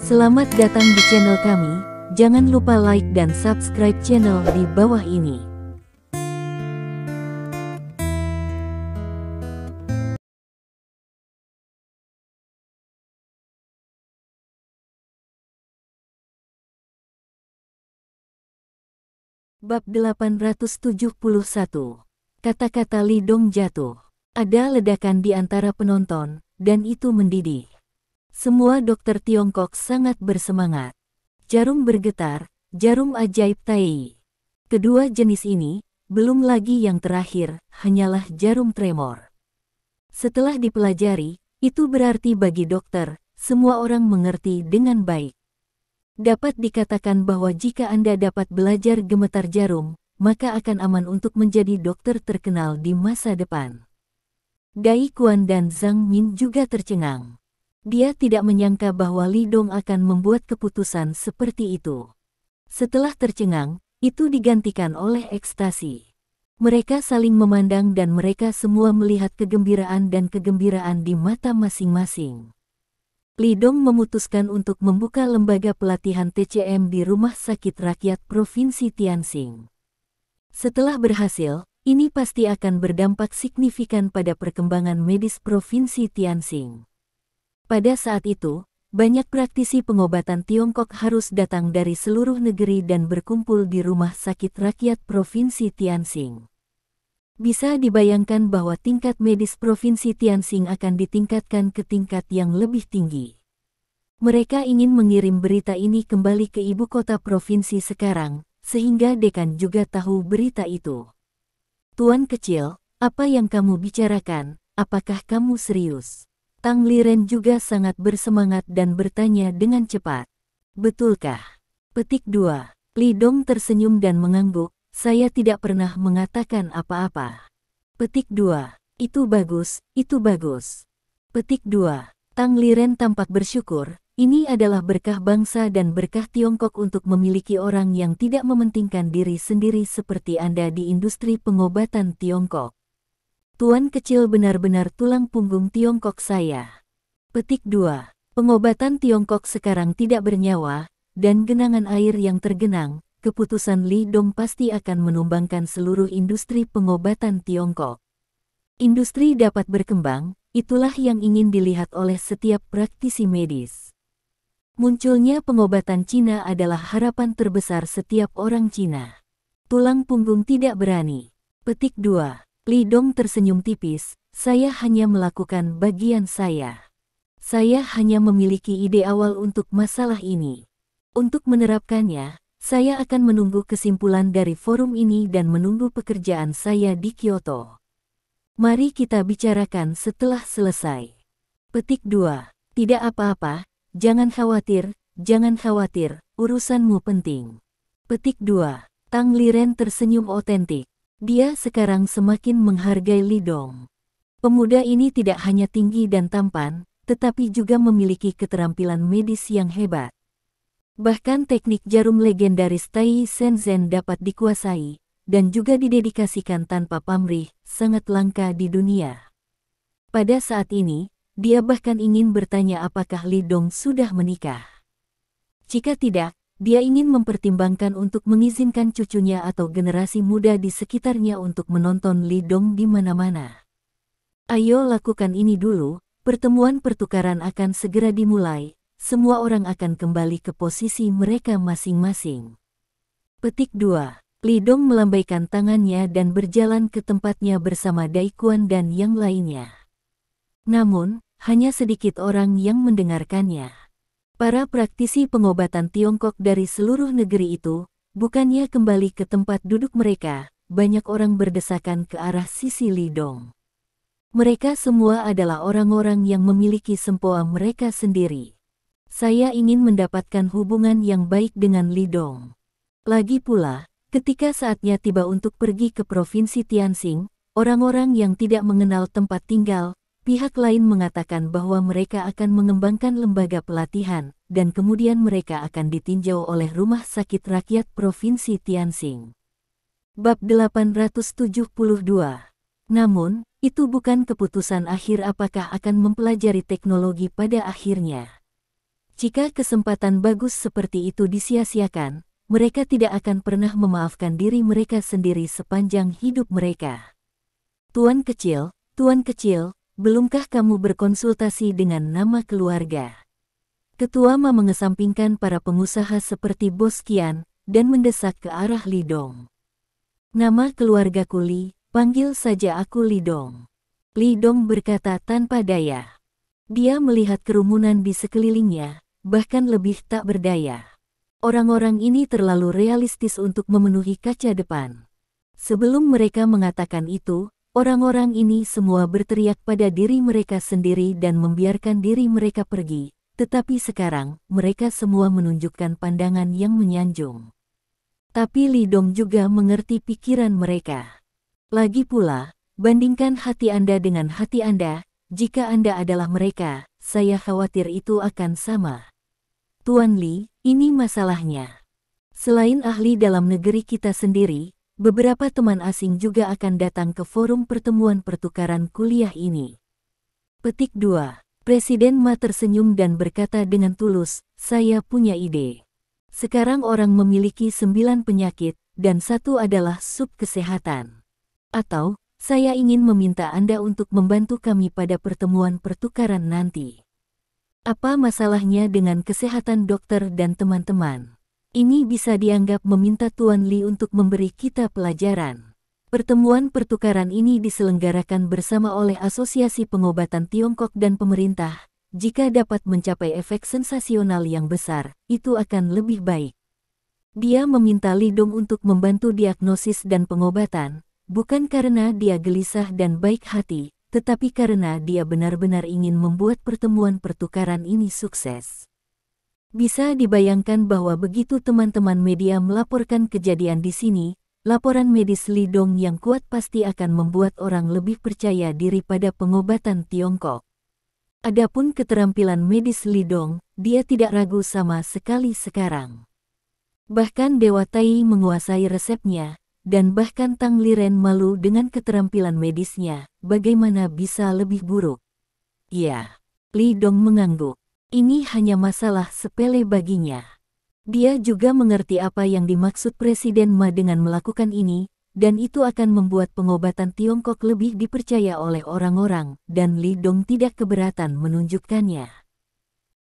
Selamat datang di channel kami, jangan lupa like dan subscribe channel di bawah ini. Bab 871. Kata-kata Li Dong jatuh. Ada ledakan di antara penonton, dan itu mendidih. Semua dokter Tiongkok sangat bersemangat. Jarum bergetar, jarum ajaib Tai. Kedua jenis ini, belum lagi yang terakhir, hanyalah jarum tremor. Setelah dipelajari, itu berarti bagi dokter, semua orang mengerti dengan baik. Dapat dikatakan bahwa jika Anda dapat belajar gemetar jarum, maka akan aman untuk menjadi dokter terkenal di masa depan. Dai Quan dan Zhang Min juga tercengang. Dia tidak menyangka bahwa Li Dong akan membuat keputusan seperti itu. Setelah tercengang, itu digantikan oleh ekstasi. Mereka saling memandang dan mereka semua melihat kegembiraan dan kegembiraan di mata masing-masing. Li Dong memutuskan untuk membuka lembaga pelatihan TCM di Rumah Sakit Rakyat Provinsi Tianxing. Setelah berhasil, ini pasti akan berdampak signifikan pada perkembangan medis Provinsi Tianxing. Pada saat itu, banyak praktisi pengobatan Tiongkok harus datang dari seluruh negeri dan berkumpul di Rumah Sakit Rakyat Provinsi Tianxing. Bisa dibayangkan bahwa tingkat medis Provinsi Tianxing akan ditingkatkan ke tingkat yang lebih tinggi. Mereka ingin mengirim berita ini kembali ke ibu kota provinsi sekarang, sehingga dekan juga tahu berita itu. Tuan kecil, apa yang kamu bicarakan, apakah kamu serius? Tang Liren juga sangat bersemangat dan bertanya dengan cepat. Betulkah? Petik 2. Li Dong tersenyum dan mengangguk, saya tidak pernah mengatakan apa-apa. Petik 2. Itu bagus, itu bagus. Petik 2. Tang Liren tampak bersyukur, ini adalah berkah bangsa dan berkah Tiongkok untuk memiliki orang yang tidak mementingkan diri sendiri seperti Anda di industri pengobatan Tiongkok. Tuan kecil benar-benar tulang punggung Tiongkok saya. Petik 2. Pengobatan Tiongkok sekarang tidak bernyawa, dan genangan air yang tergenang, keputusan Li Dong pasti akan menumbangkan seluruh industri pengobatan Tiongkok. Industri dapat berkembang, itulah yang ingin dilihat oleh setiap praktisi medis. Munculnya pengobatan Cina adalah harapan terbesar setiap orang Cina. Tulang punggung tidak berani. Petik 2. Li Dong tersenyum tipis, saya hanya melakukan bagian saya. Saya hanya memiliki ide awal untuk masalah ini. Untuk menerapkannya, saya akan menunggu kesimpulan dari forum ini dan menunggu pekerjaan saya di Kyoto. Mari kita bicarakan setelah selesai. Petik 2. Tidak apa-apa, jangan khawatir, urusanmu penting. Petik 2. Tang Liren tersenyum otentik. Dia sekarang semakin menghargai Li Dong. Pemuda ini tidak hanya tinggi dan tampan, tetapi juga memiliki keterampilan medis yang hebat. Bahkan teknik jarum legendaris Tai Shenzhen dapat dikuasai, dan juga didedikasikan tanpa pamrih, sangat langka di dunia. Pada saat ini, dia bahkan ingin bertanya apakah Li Dong sudah menikah. Jika tidak, dia ingin mempertimbangkan untuk mengizinkan cucunya atau generasi muda di sekitarnya untuk menonton Li Dong di mana-mana. Ayo lakukan ini dulu, pertemuan pertukaran akan segera dimulai, semua orang akan kembali ke posisi mereka masing-masing. Petik 2. Li Dong melambaikan tangannya dan berjalan ke tempatnya bersama Dai Quan dan yang lainnya. Namun, hanya sedikit orang yang mendengarkannya. Para praktisi pengobatan Tiongkok dari seluruh negeri itu, bukannya kembali ke tempat duduk mereka, banyak orang berdesakan ke arah sisi Li Dong. Mereka semua adalah orang-orang yang memiliki sempoa mereka sendiri. Saya ingin mendapatkan hubungan yang baik dengan Li Dong. Lagi pula, ketika saatnya tiba untuk pergi ke Provinsi Tianxing, orang-orang yang tidak mengenal tempat tinggal, pihak lain mengatakan bahwa mereka akan mengembangkan lembaga pelatihan, dan kemudian mereka akan ditinjau oleh Rumah Sakit Rakyat Provinsi Tianxing. Bab 872. Namun, itu bukan keputusan akhir apakah akan mempelajari teknologi pada akhirnya. Jika kesempatan bagus seperti itu disia-siakan, mereka tidak akan pernah memaafkan diri mereka sendiri sepanjang hidup mereka. Tuan kecil, belumkah kamu berkonsultasi dengan nama keluarga? Ketua Ma mengesampingkan para pengusaha seperti Bos Qian dan mendesak ke arah Li Dong. Nama keluargaku Li, panggil saja aku Li Dong. Li Dong berkata tanpa daya. Dia melihat kerumunan di sekelilingnya, bahkan lebih tak berdaya. Orang-orang ini terlalu realistis untuk memenuhi kaca depan. Sebelum mereka mengatakan itu, orang-orang ini semua berteriak pada diri mereka sendiri dan membiarkan diri mereka pergi. Tetapi sekarang, mereka semua menunjukkan pandangan yang menyanjung. Tapi Li Dong juga mengerti pikiran mereka. Lagi pula, bandingkan hati Anda dengan hati Anda, jika Anda adalah mereka, saya khawatir itu akan sama. Tuan Li, ini masalahnya. Selain ahli dalam negeri kita sendiri, beberapa teman asing juga akan datang ke forum pertemuan pertukaran kuliah ini. Petik 2. Presiden Ma tersenyum dan berkata dengan tulus, saya punya ide. Sekarang orang memiliki 9 penyakit, dan satu adalah sub kesehatan. Atau, saya ingin meminta Anda untuk membantu kami pada pertemuan pertukaran nanti. Apa masalahnya dengan kesehatan dokter dan teman-teman? Ini bisa dianggap meminta Tuan Li untuk memberi kita pelajaran. Pertemuan pertukaran ini diselenggarakan bersama oleh Asosiasi Pengobatan Tiongkok dan pemerintah. Jika dapat mencapai efek sensasional yang besar, itu akan lebih baik. Dia meminta Li Dong untuk membantu diagnosis dan pengobatan, bukan karena dia gelisah dan baik hati, tetapi karena dia benar-benar ingin membuat pertemuan pertukaran ini sukses. Bisa dibayangkan bahwa begitu teman-teman media melaporkan kejadian di sini, laporan medis Li Dong yang kuat pasti akan membuat orang lebih percaya diri pada pengobatan Tiongkok. Adapun keterampilan medis Li Dong, dia tidak ragu sama sekali sekarang. Bahkan Dewa Tai menguasai resepnya, dan bahkan Tang Liren malu dengan keterampilan medisnya, bagaimana bisa lebih buruk? Ya, Li Dong mengangguk. Ini hanya masalah sepele baginya. Dia juga mengerti apa yang dimaksud Presiden Ma dengan melakukan ini, dan itu akan membuat pengobatan Tiongkok lebih dipercaya oleh orang-orang, dan Li Dong tidak keberatan menunjukkannya.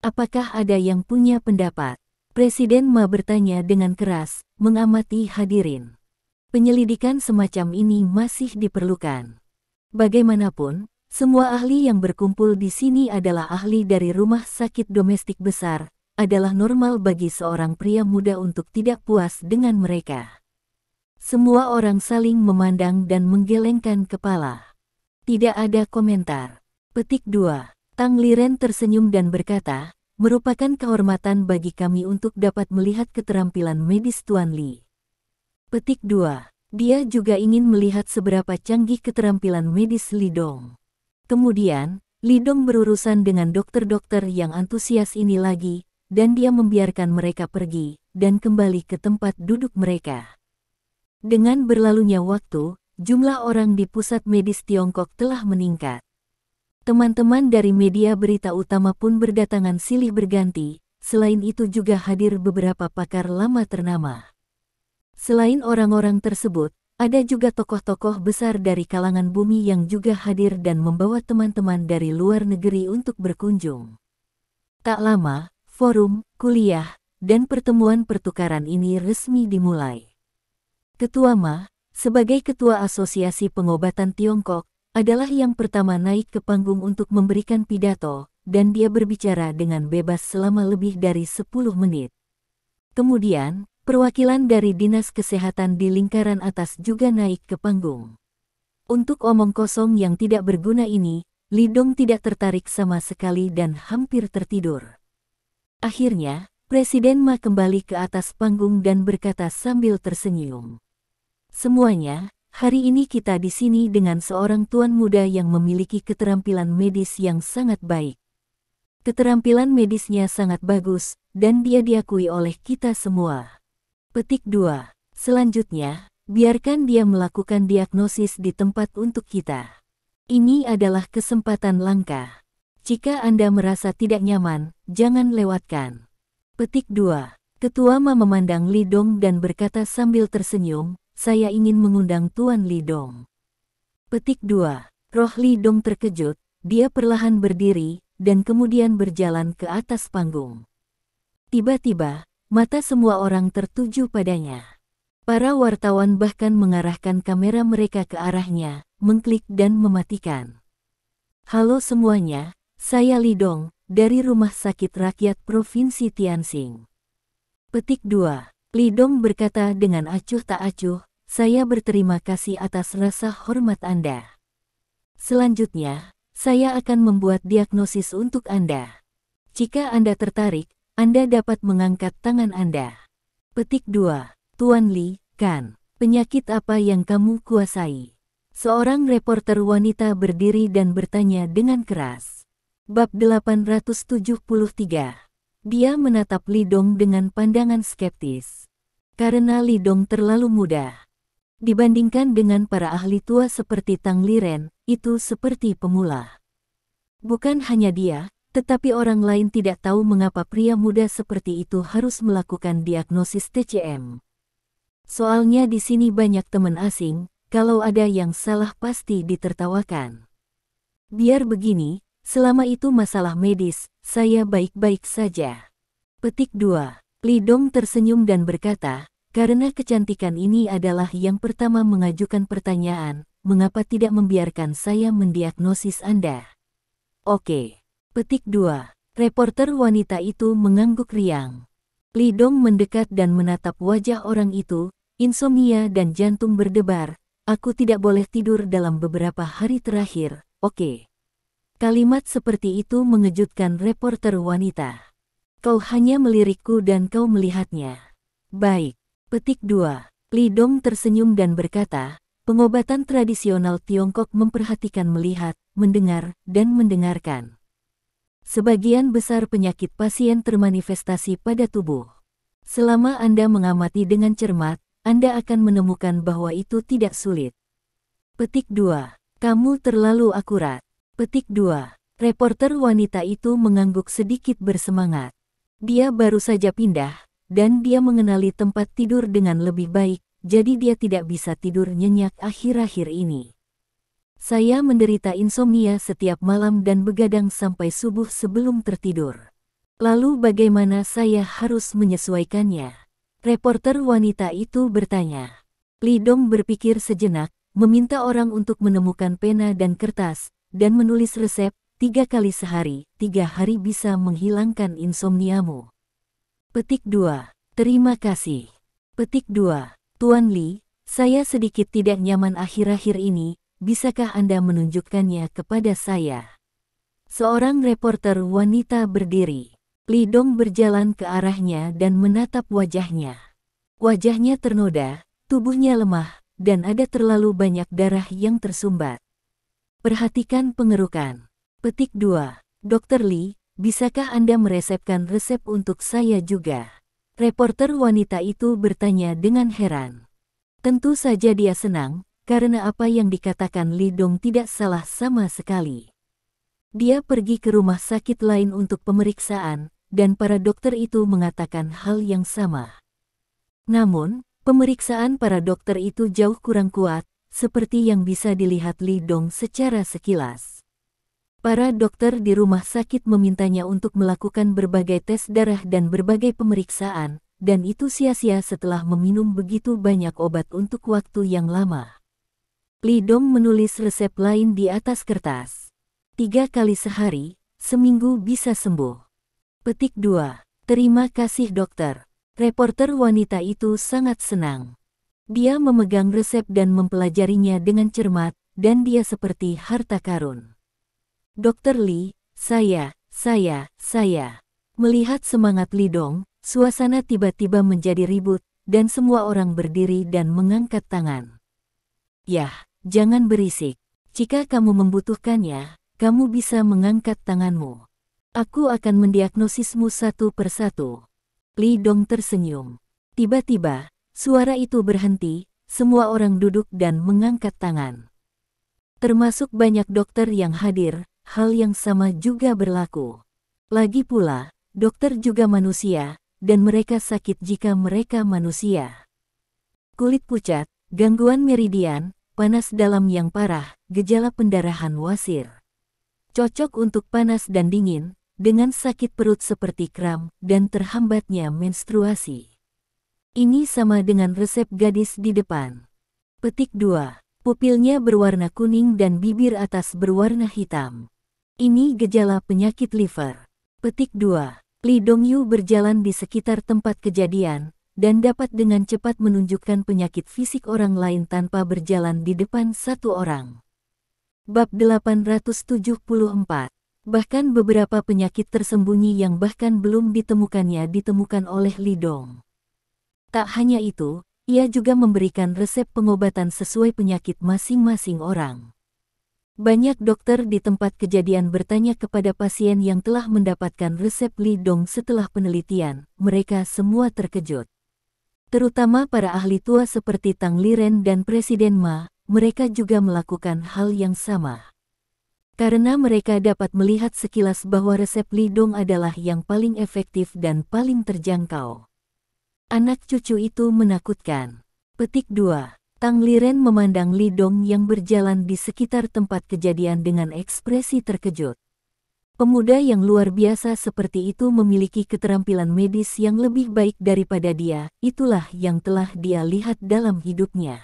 Apakah ada yang punya pendapat? Presiden Ma bertanya dengan keras, mengamati hadirin. Penyelidikan semacam ini masih diperlukan. Bagaimanapun, semua ahli yang berkumpul di sini adalah ahli dari rumah sakit domestik besar, adalah normal bagi seorang pria muda untuk tidak puas dengan mereka. Semua orang saling memandang dan menggelengkan kepala. Tidak ada komentar. Petik 2. Tang Liren tersenyum dan berkata, merupakan kehormatan bagi kami untuk dapat melihat keterampilan medis Tuan Li. Petik 2. Dia juga ingin melihat seberapa canggih keterampilan medis Li Dong. Kemudian, Li Dong berurusan dengan dokter-dokter yang antusias ini lagi, dan dia membiarkan mereka pergi, dan kembali ke tempat duduk mereka. Dengan berlalunya waktu, jumlah orang di pusat medis Tiongkok telah meningkat. Teman-teman dari media berita utama pun berdatangan silih berganti, selain itu juga hadir beberapa pakar lama ternama. Selain orang-orang tersebut, ada juga tokoh-tokoh besar dari kalangan bumi yang juga hadir dan membawa teman-teman dari luar negeri untuk berkunjung. Tak lama, forum, kuliah, dan pertemuan pertukaran ini resmi dimulai. Ketua Ma, sebagai Ketua Asosiasi Pengobatan Tiongkok, adalah yang pertama naik ke panggung untuk memberikan pidato, dan dia berbicara dengan bebas selama lebih dari 10 menit. Kemudian, perwakilan dari Dinas Kesehatan di lingkaran atas juga naik ke panggung. Untuk omong kosong yang tidak berguna ini, Li Dong tidak tertarik sama sekali dan hampir tertidur. Akhirnya, Presiden Ma kembali ke atas panggung dan berkata sambil tersenyum. Semuanya, hari ini kita di sini dengan seorang tuan muda yang memiliki keterampilan medis yang sangat baik. Keterampilan medisnya sangat bagus, dan dia diakui oleh kita semua. Petik 2. Selanjutnya, biarkan dia melakukan diagnosis di tempat untuk kita. Ini adalah kesempatan langka. Jika Anda merasa tidak nyaman, jangan lewatkan. Petik 2. Ketua Ma memandang Li Dong dan berkata sambil tersenyum, saya ingin mengundang Tuan Li Dong. Petik 2. Roh Li Dong terkejut, dia perlahan berdiri, dan kemudian berjalan ke atas panggung. Tiba-tiba, mata semua orang tertuju padanya. Para wartawan bahkan mengarahkan kamera mereka ke arahnya, mengklik dan mematikan. Halo semuanya, saya Li Dong, dari Rumah Sakit Rakyat Provinsi Tianxing. Petik 2. Li Dong berkata dengan acuh tak acuh, saya berterima kasih atas rasa hormat Anda. Selanjutnya, saya akan membuat diagnosis untuk Anda. Jika Anda tertarik, Anda dapat mengangkat tangan Anda. Petik 2. Tuan Li, kan, penyakit apa yang kamu kuasai? Seorang reporter wanita berdiri dan bertanya dengan keras. Bab 873. Dia menatap Li Dong dengan pandangan skeptis. Karena Li Dong terlalu muda. Dibandingkan dengan para ahli tua seperti Tang Liren, itu seperti pemula. Bukan hanya dia, tetapi orang lain tidak tahu mengapa pria muda seperti itu harus melakukan diagnosis TCM. Soalnya di sini banyak teman asing, kalau ada yang salah pasti ditertawakan. Biar begini, selama itu masalah medis, saya baik-baik saja. Petik 2. Li Dong tersenyum dan berkata, karena kecantikan ini adalah yang pertama mengajukan pertanyaan, mengapa tidak membiarkan saya mendiagnosis Anda? Oke. Petik 2. Reporter wanita itu mengangguk riang. Li Dong mendekat dan menatap wajah orang itu, insomnia dan jantung berdebar, aku tidak boleh tidur dalam beberapa hari terakhir, oke. Kalimat seperti itu mengejutkan reporter wanita. Kau hanya melirikku dan kau melihatnya. Baik. Petik 2. Li Dong tersenyum dan berkata, pengobatan tradisional Tiongkok memperhatikan melihat, mendengar, dan mendengarkan. Sebagian besar penyakit pasien termanifestasi pada tubuh. Selama Anda mengamati dengan cermat, Anda akan menemukan bahwa itu tidak sulit. Petik 2. Kamu terlalu akurat. Petik 2. Reporter wanita itu mengangguk sedikit bersemangat. Dia baru saja pindah, dan dia mengenali tempat tidur dengan lebih baik, jadi dia tidak bisa tidur nyenyak akhir-akhir ini. Saya menderita insomnia setiap malam dan begadang sampai subuh sebelum tertidur. Lalu bagaimana saya harus menyesuaikannya? Reporter wanita itu bertanya. Li Dong berpikir sejenak, meminta orang untuk menemukan pena dan kertas, dan menulis resep, 3 kali sehari, 3 hari bisa menghilangkan insomniamu. Petik 2. Terima kasih. Petik 2. Tuan Li, saya sedikit tidak nyaman akhir-akhir ini, bisakah Anda menunjukkannya kepada saya? Seorang reporter wanita berdiri. Li Dong berjalan ke arahnya dan menatap wajahnya. Wajahnya ternoda, tubuhnya lemah, dan ada terlalu banyak darah yang tersumbat. Perhatikan pengerukan. Petik 2. Dr. Li, bisakah Anda meresepkan resep untuk saya juga? Reporter wanita itu bertanya dengan heran. Tentu saja dia senang, karena apa yang dikatakan Li Dong tidak salah sama sekali. Dia pergi ke rumah sakit lain untuk pemeriksaan, dan para dokter itu mengatakan hal yang sama. Namun, pemeriksaan para dokter itu jauh kurang kuat, seperti yang bisa dilihat Li Dong secara sekilas. Para dokter di rumah sakit memintanya untuk melakukan berbagai tes darah dan berbagai pemeriksaan, dan itu sia-sia setelah meminum begitu banyak obat untuk waktu yang lama. Li Dong menulis resep lain di atas kertas. 3 kali sehari, seminggu bisa sembuh. Petik 2. Terima kasih dokter. Reporter wanita itu sangat senang. Dia memegang resep dan mempelajarinya dengan cermat, dan dia seperti harta karun. Dr. Li, saya. Melihat semangat Li Dong, suasana tiba-tiba menjadi ribut, dan semua orang berdiri dan mengangkat tangan. Yah, jangan berisik. Jika kamu membutuhkannya, kamu bisa mengangkat tanganmu. Aku akan mendiagnosismu satu persatu. Li Dong tersenyum. Tiba-tiba, suara itu berhenti, semua orang duduk dan mengangkat tangan. Termasuk banyak dokter yang hadir, hal yang sama juga berlaku. Lagi pula, dokter juga manusia, dan mereka sakit jika mereka manusia. Kulit pucat, gangguan meridian, panas dalam yang parah, gejala pendarahan wasir. Cocok untuk panas dan dingin, dengan sakit perut seperti kram dan terhambatnya menstruasi. Ini sama dengan resep gadis di depan. Petik 2. Pupilnya berwarna kuning dan bibir atas berwarna hitam. Ini gejala penyakit liver. Petik 2. Lee Dong-yu berjalan di sekitar tempat kejadian, dan dapat dengan cepat menunjukkan penyakit fisik orang lain tanpa berjalan di depan satu orang. Bab 874. Bahkan beberapa penyakit tersembunyi yang bahkan belum ditemukannya ditemukan oleh Lee Dong. Tak hanya itu, ia juga memberikan resep pengobatan sesuai penyakit masing-masing orang. Banyak dokter di tempat kejadian bertanya kepada pasien yang telah mendapatkan resep Lee Dong setelah penelitian. Mereka semua terkejut. Terutama para ahli tua seperti Tang Liren dan Presiden Ma, mereka juga melakukan hal yang sama. Karena mereka dapat melihat sekilas bahwa resep Lee Dong adalah yang paling efektif dan paling terjangkau. Anak cucu itu menakutkan. Petik 2. Tang Liren memandang Lee Dong yang berjalan di sekitar tempat kejadian dengan ekspresi terkejut. Pemuda yang luar biasa seperti itu memiliki keterampilan medis yang lebih baik daripada dia, itulah yang telah dia lihat dalam hidupnya.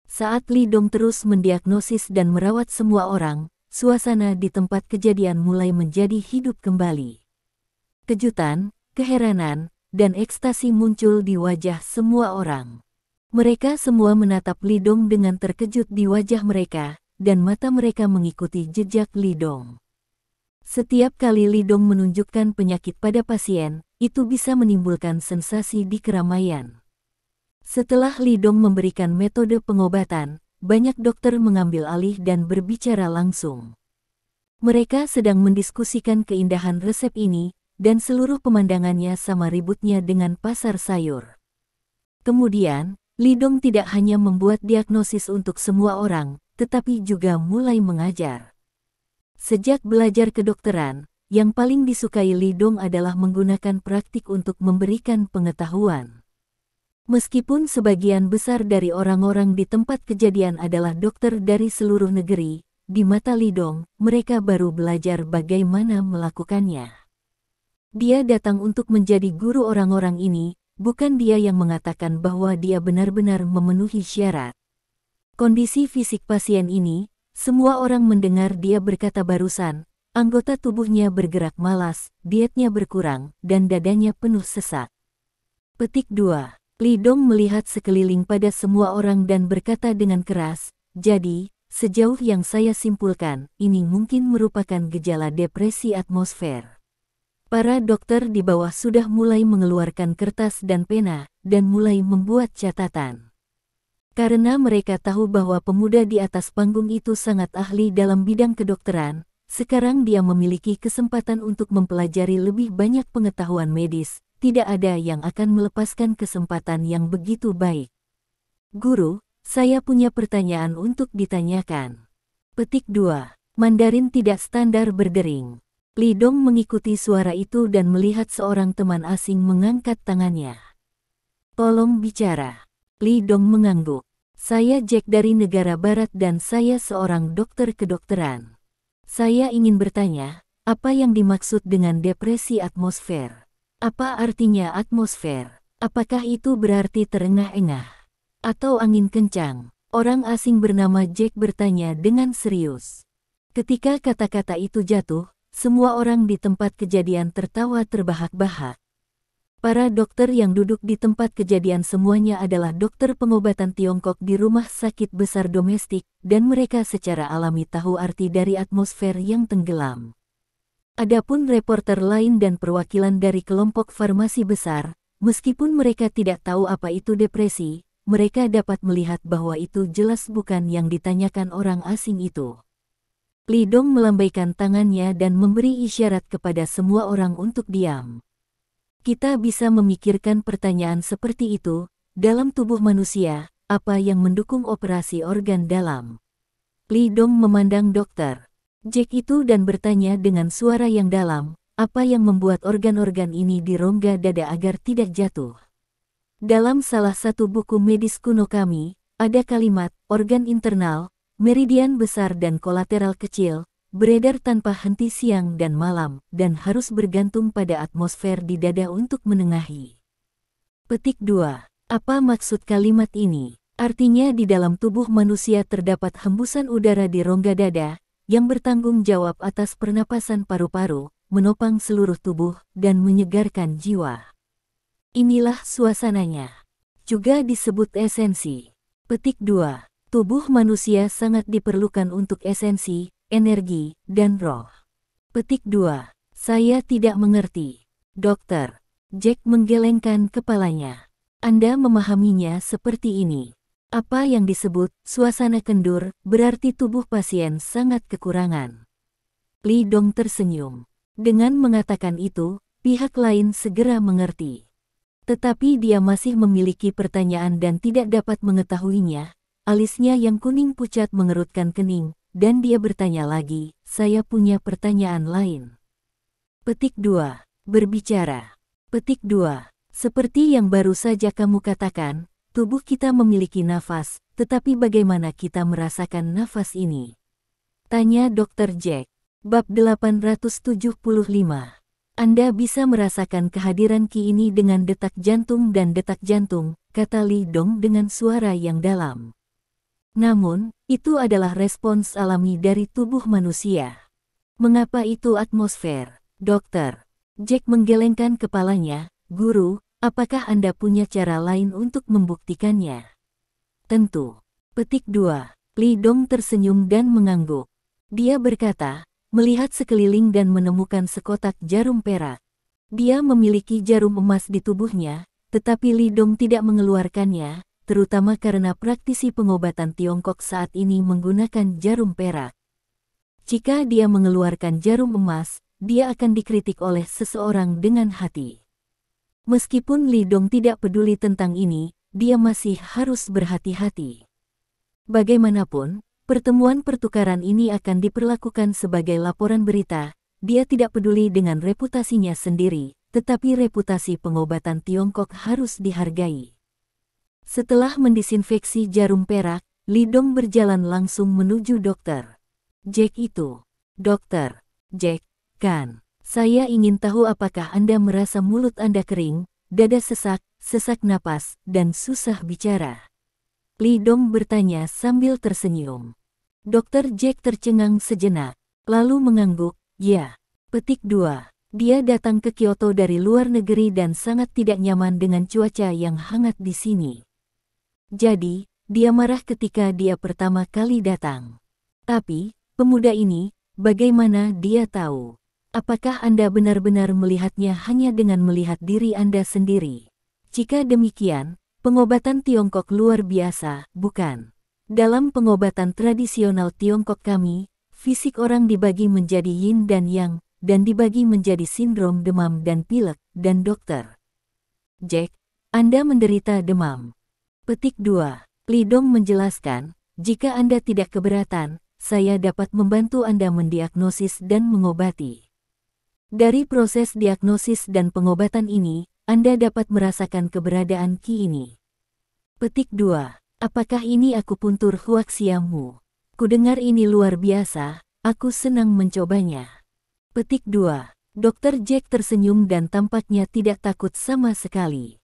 Saat Lee Dong terus mendiagnosis dan merawat semua orang, suasana di tempat kejadian mulai menjadi hidup kembali. Kejutan, keheranan, dan ekstasi muncul di wajah semua orang. Mereka semua menatap Lee Dong dengan terkejut di wajah mereka, dan mata mereka mengikuti jejak Lee Dong. Setiap kali Lee Dong menunjukkan penyakit pada pasien, itu bisa menimbulkan sensasi di keramaian. Setelah Lee Dong memberikan metode pengobatan, banyak dokter mengambil alih dan berbicara langsung. Mereka sedang mendiskusikan keindahan resep ini, dan seluruh pemandangannya sama ributnya dengan pasar sayur. Kemudian, Lee Dong tidak hanya membuat diagnosis untuk semua orang, tetapi juga mulai mengajar. Sejak belajar kedokteran, yang paling disukai Lee Dong adalah menggunakan praktik untuk memberikan pengetahuan. Meskipun sebagian besar dari orang-orang di tempat kejadian adalah dokter dari seluruh negeri, di mata Lee Dong, mereka baru belajar bagaimana melakukannya. Dia datang untuk menjadi guru orang-orang ini, bukan dia yang mengatakan bahwa dia benar-benar memenuhi syarat. Kondisi fisik pasien ini, semua orang mendengar dia berkata barusan, anggota tubuhnya bergerak malas, dietnya berkurang, dan dadanya penuh sesak. Petik 2. Lee Dong melihat sekeliling pada semua orang dan berkata dengan keras, jadi, sejauh yang saya simpulkan, ini mungkin merupakan gejala depresi atmosfer. Para dokter di bawah sudah mulai mengeluarkan kertas dan pena, dan mulai membuat catatan. Karena mereka tahu bahwa pemuda di atas panggung itu sangat ahli dalam bidang kedokteran, sekarang dia memiliki kesempatan untuk mempelajari lebih banyak pengetahuan medis, tidak ada yang akan melepaskan kesempatan yang begitu baik. Guru, saya punya pertanyaan untuk ditanyakan. Petik 2. Mandarin tidak standar berdering. Lee Dong mengikuti suara itu dan melihat seorang teman asing mengangkat tangannya. Tolong bicara. Lee Dong mengangguk. Saya Jack dari negara barat dan saya seorang dokter kedokteran. Saya ingin bertanya, apa yang dimaksud dengan depresi atmosfer? Apa artinya atmosfer? Apakah itu berarti terengah-engah? Atau angin kencang? Orang asing bernama Jack bertanya dengan serius. Ketika kata-kata itu jatuh, semua orang di tempat kejadian tertawa terbahak-bahak. Para dokter yang duduk di tempat kejadian semuanya adalah dokter pengobatan Tiongkok di rumah sakit besar domestik, dan mereka secara alami tahu arti dari atmosfer yang tenggelam. Adapun reporter lain dan perwakilan dari kelompok farmasi besar, meskipun mereka tidak tahu apa itu depresi, mereka dapat melihat bahwa itu jelas bukan yang ditanyakan orang asing itu. Lee Dong melambaikan tangannya dan memberi isyarat kepada semua orang untuk diam. Kita bisa memikirkan pertanyaan seperti itu, dalam tubuh manusia, apa yang mendukung operasi organ dalam? Lee Dong memandang dokter. Jack itu dan bertanya dengan suara yang dalam, apa yang membuat organ-organ ini di rongga dada agar tidak jatuh. Dalam salah satu buku medis kuno kami, ada kalimat, organ internal, meridian besar dan kolateral kecil, beredar tanpa henti siang dan malam, dan harus bergantung pada atmosfer di dada untuk menengahi. Petik 2. Apa maksud kalimat ini? Artinya di dalam tubuh manusia terdapat hembusan udara di rongga dada, yang bertanggung jawab atas pernapasan paru-paru, menopang seluruh tubuh, dan menyegarkan jiwa. Inilah suasananya. Juga disebut esensi. Petik 2. Tubuh manusia sangat diperlukan untuk esensi, energi, dan roh. Petik 2. Saya tidak mengerti. Dokter. Jack menggelengkan kepalanya. Anda memahaminya seperti ini. Apa yang disebut suasana kendur berarti tubuh pasien sangat kekurangan. Li Dong tersenyum. Dengan mengatakan itu, pihak lain segera mengerti. Tetapi dia masih memiliki pertanyaan dan tidak dapat mengetahuinya. Alisnya yang kuning pucat mengerutkan kening, dan dia bertanya lagi, saya punya pertanyaan lain. Petik 2. Berbicara. Petik 2. Seperti yang baru saja kamu katakan, tubuh kita memiliki nafas, tetapi bagaimana kita merasakan nafas ini? Tanya Dr. Jack. Bab 875. Anda bisa merasakan kehadiran Ki ini dengan detak jantung dan detak jantung, kata Li Dong dengan suara yang dalam. Namun, itu adalah respons alami dari tubuh manusia. Mengapa itu atmosfer, dokter? Jack menggelengkan kepalanya, guru. Apakah Anda punya cara lain untuk membuktikannya? Tentu. Petik 2. Li Dong tersenyum dan mengangguk. Dia berkata, melihat sekeliling dan menemukan sekotak jarum perak. Dia memiliki jarum emas di tubuhnya, tetapi Li Dong tidak mengeluarkannya, terutama karena praktisi pengobatan Tiongkok saat ini menggunakan jarum perak. Jika dia mengeluarkan jarum emas, dia akan dikritik oleh seseorang dengan hati. Meskipun Li Dong tidak peduli tentang ini, dia masih harus berhati-hati. Bagaimanapun, pertemuan pertukaran ini akan diperlakukan sebagai laporan berita. Dia tidak peduli dengan reputasinya sendiri, tetapi reputasi pengobatan Tiongkok harus dihargai. Setelah mendisinfeksi jarum perak, Li Dong berjalan langsung menuju dokter. Jack itu. Dokter. Jack, kan? Saya ingin tahu apakah Anda merasa mulut Anda kering, dada sesak, sesak napas, dan susah bicara. Li Dong bertanya sambil tersenyum. Dr. Jack tercengang sejenak, lalu mengangguk, ya. Petik 2. Dia datang ke Kyoto dari luar negeri dan sangat tidak nyaman dengan cuaca yang hangat di sini. Jadi, dia marah ketika dia pertama kali datang. Tapi, pemuda ini, bagaimana dia tahu? Apakah Anda benar-benar melihatnya hanya dengan melihat diri Anda sendiri? Jika demikian, pengobatan Tiongkok luar biasa, bukan? Dalam pengobatan tradisional Tiongkok kami, fisik orang dibagi menjadi yin dan yang, dan dibagi menjadi sindrom demam dan pilek, dan dokter. Jack, Anda menderita demam. Petik 2. Li Dong menjelaskan, jika Anda tidak keberatan, saya dapat membantu Anda mendiagnosis dan mengobati. Dari proses diagnosis dan pengobatan ini, Anda dapat merasakan keberadaan Ki ini. Petik 2. Apakah ini akupuntur huaxiamu? Kudengar ini luar biasa, aku senang mencobanya. Petik 2. Dr. Jack tersenyum dan tampaknya tidak takut sama sekali.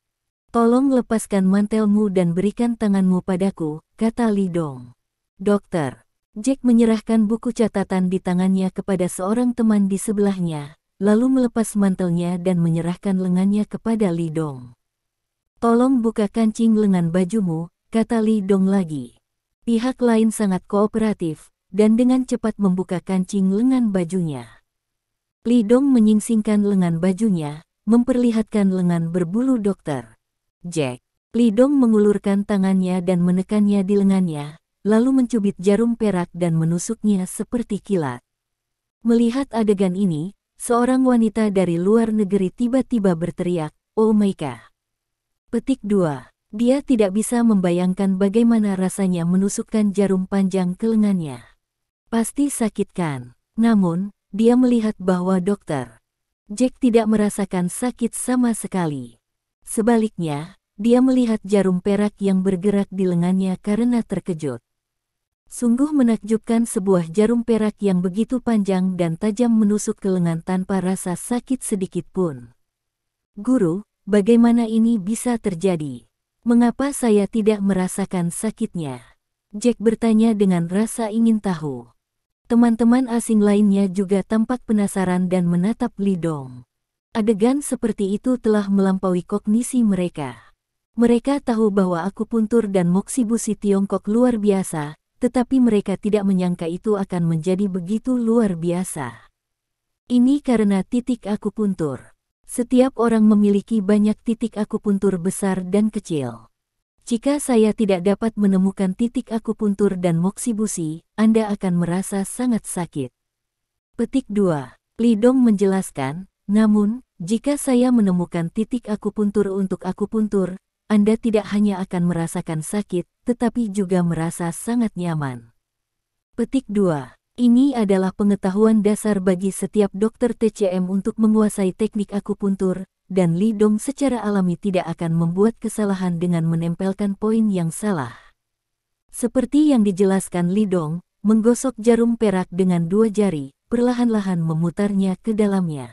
Tolong lepaskan mantelmu dan berikan tanganmu padaku, kata Li Dong. Dokter. Jack menyerahkan buku catatan di tangannya kepada seorang teman di sebelahnya, lalu melepas mantelnya dan menyerahkan lengannya kepada Li Dong. Tolong buka kancing lengan bajumu, kata Li Dong lagi. Pihak lain sangat kooperatif, dan dengan cepat membuka kancing lengan bajunya. Li Dong menyingsingkan lengan bajunya, memperlihatkan lengan berbulu dokter. Jack. Li Dong mengulurkan tangannya dan menekannya di lengannya, lalu mencubit jarum perak dan menusuknya seperti kilat. Melihat adegan ini, seorang wanita dari luar negeri tiba-tiba berteriak, "Oh my God." Petik 2. Dia tidak bisa membayangkan bagaimana rasanya menusukkan jarum panjang ke lengannya. Pasti sakit kan? Namun, dia melihat bahwa Dr. Jack tidak merasakan sakit sama sekali. Sebaliknya, dia melihat jarum perak yang bergerak di lengannya karena terkejut. Sungguh menakjubkan, sebuah jarum perak yang begitu panjang dan tajam menusuk ke lengan tanpa rasa sakit sedikit pun. Guru, bagaimana ini bisa terjadi? Mengapa saya tidak merasakan sakitnya? Jack bertanya dengan rasa ingin tahu. Teman-teman asing lainnya juga tampak penasaran dan menatap Li Dong. Adegan seperti itu telah melampaui kognisi mereka. Mereka tahu bahwa akupuntur dan moksibusi Tiongkok luar biasa, tetapi mereka tidak menyangka itu akan menjadi begitu luar biasa. Ini karena titik akupuntur. Setiap orang memiliki banyak titik akupuntur besar dan kecil. Jika saya tidak dapat menemukan titik akupuntur dan moksibusi, Anda akan merasa sangat sakit. Petik 2. Li Dong menjelaskan, namun, jika saya menemukan titik akupuntur untuk akupuntur, Anda tidak hanya akan merasakan sakit, tetapi juga merasa sangat nyaman. Petik 2. Ini adalah pengetahuan dasar bagi setiap dokter TCM untuk menguasai teknik akupuntur, dan Li Dong secara alami tidak akan membuat kesalahan dengan menempelkan poin yang salah. Seperti yang dijelaskan Li Dong, menggosok jarum perak dengan 2 jari, perlahan-lahan memutarnya ke dalamnya.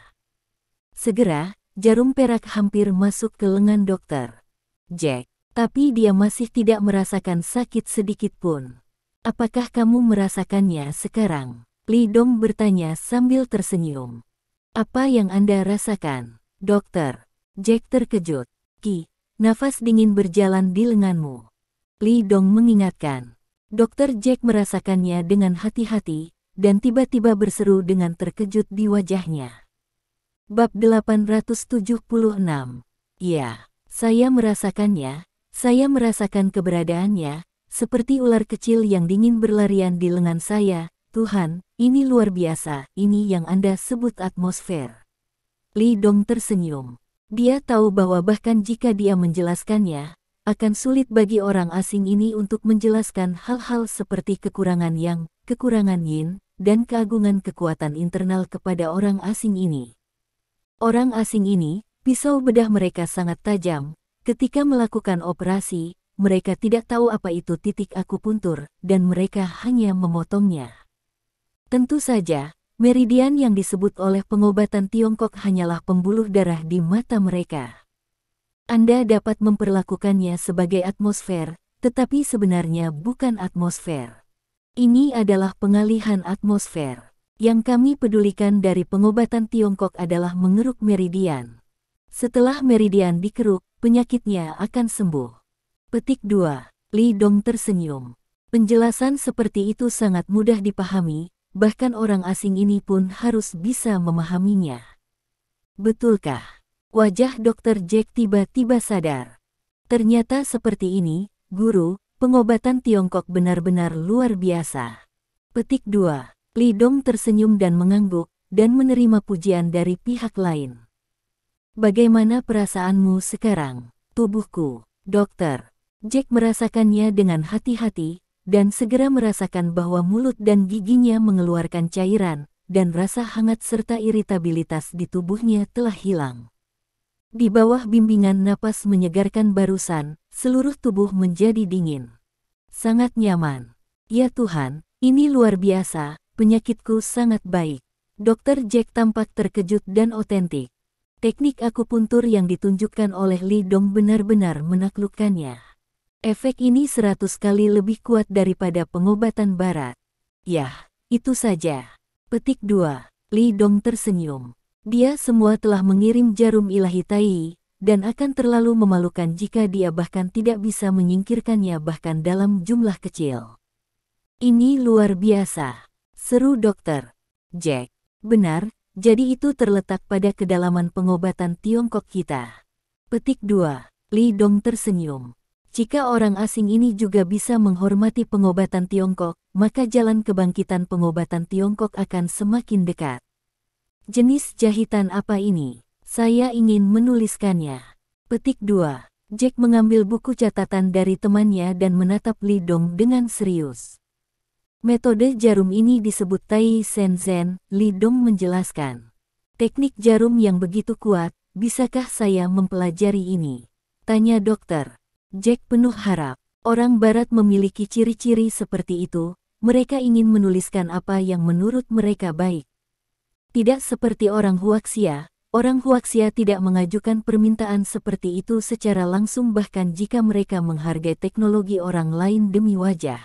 Segera, jarum perak hampir masuk ke lengan Dr. Jack, tapi dia masih tidak merasakan sakit sedikit pun. Apakah kamu merasakannya sekarang? Li Dong bertanya sambil tersenyum. Apa yang Anda rasakan? Dokter Jack terkejut. Nafas dingin berjalan di lenganmu. Li Dong mengingatkan. Dr. Jack merasakannya dengan hati-hati, dan tiba-tiba berseru dengan terkejut di wajahnya. Bab 876. Ya. Saya merasakannya, saya merasakan keberadaannya, seperti ular kecil yang dingin berlarian di lengan saya. Tuhan, ini luar biasa, ini yang Anda sebut atmosfer. Li Dong tersenyum. Dia tahu bahwa bahkan jika dia menjelaskannya, akan sulit bagi orang asing ini untuk menjelaskan hal-hal seperti kekurangan yang, kekurangan yin, dan keagungan kekuatan internal kepada orang asing ini. Orang asing ini, pisau bedah mereka sangat tajam. Ketika melakukan operasi, mereka tidak tahu apa itu titik akupuntur, dan mereka hanya memotongnya. Tentu saja, meridian yang disebut oleh pengobatan Tiongkok hanyalah pembuluh darah di mata mereka. Anda dapat memperlakukannya sebagai atmosfer, tetapi sebenarnya bukan atmosfer. Ini adalah pengalihan atmosfer. Yang kami pedulikan dari pengobatan Tiongkok adalah mengeruk meridian. Setelah meridian dikeruk, penyakitnya akan sembuh. Petik 2. Li Dong tersenyum. Penjelasan seperti itu sangat mudah dipahami, bahkan orang asing ini pun harus bisa memahaminya. Betulkah? Wajah Dr. Jack tiba-tiba sadar. Ternyata seperti ini, guru, pengobatan Tiongkok benar-benar luar biasa. Petik 2. Li Dong tersenyum dan mengangguk, dan menerima pujian dari pihak lain. Bagaimana perasaanmu sekarang? Tubuhku, Dokter Jack merasakannya dengan hati-hati, dan segera merasakan bahwa mulut dan giginya mengeluarkan cairan, dan rasa hangat serta iritabilitas di tubuhnya telah hilang. Di bawah bimbingan napas menyegarkan barusan, seluruh tubuh menjadi dingin. Sangat nyaman. Ya Tuhan, ini luar biasa, penyakitku sangat baik. Dr. Jack tampak terkejut dan otentik. Teknik akupuntur yang ditunjukkan oleh Li Dong benar-benar menaklukkannya. Efek ini 100 kali lebih kuat daripada pengobatan barat. Yah, itu saja. Petik 2. Li Dong tersenyum. Dia semua telah mengirim jarum ilahi Tai, dan akan terlalu memalukan jika dia bahkan tidak bisa menyingkirkannya bahkan dalam jumlah kecil. Ini luar biasa, seru Dr. Jack. Benar, jadi itu terletak pada kedalaman pengobatan Tiongkok kita. Petik 2. Li Dong tersenyum. Jika orang asing ini juga bisa menghormati pengobatan Tiongkok, maka jalan kebangkitan pengobatan Tiongkok akan semakin dekat. Jenis jahitan apa ini? Saya ingin menuliskannya. Petik 2. Jack mengambil buku catatan dari temannya dan menatap Li Dong dengan serius. Metode jarum ini disebut Tai Shenzhen, Li Dong menjelaskan. Teknik jarum yang begitu kuat, bisakah saya mempelajari ini? Tanya dokter. Jack penuh harap. Orang barat memiliki ciri-ciri seperti itu, mereka ingin menuliskan apa yang menurut mereka baik. Tidak seperti orang Huaxia tidak mengajukan permintaan seperti itu secara langsung bahkan jika mereka menghargai teknologi orang lain demi wajah.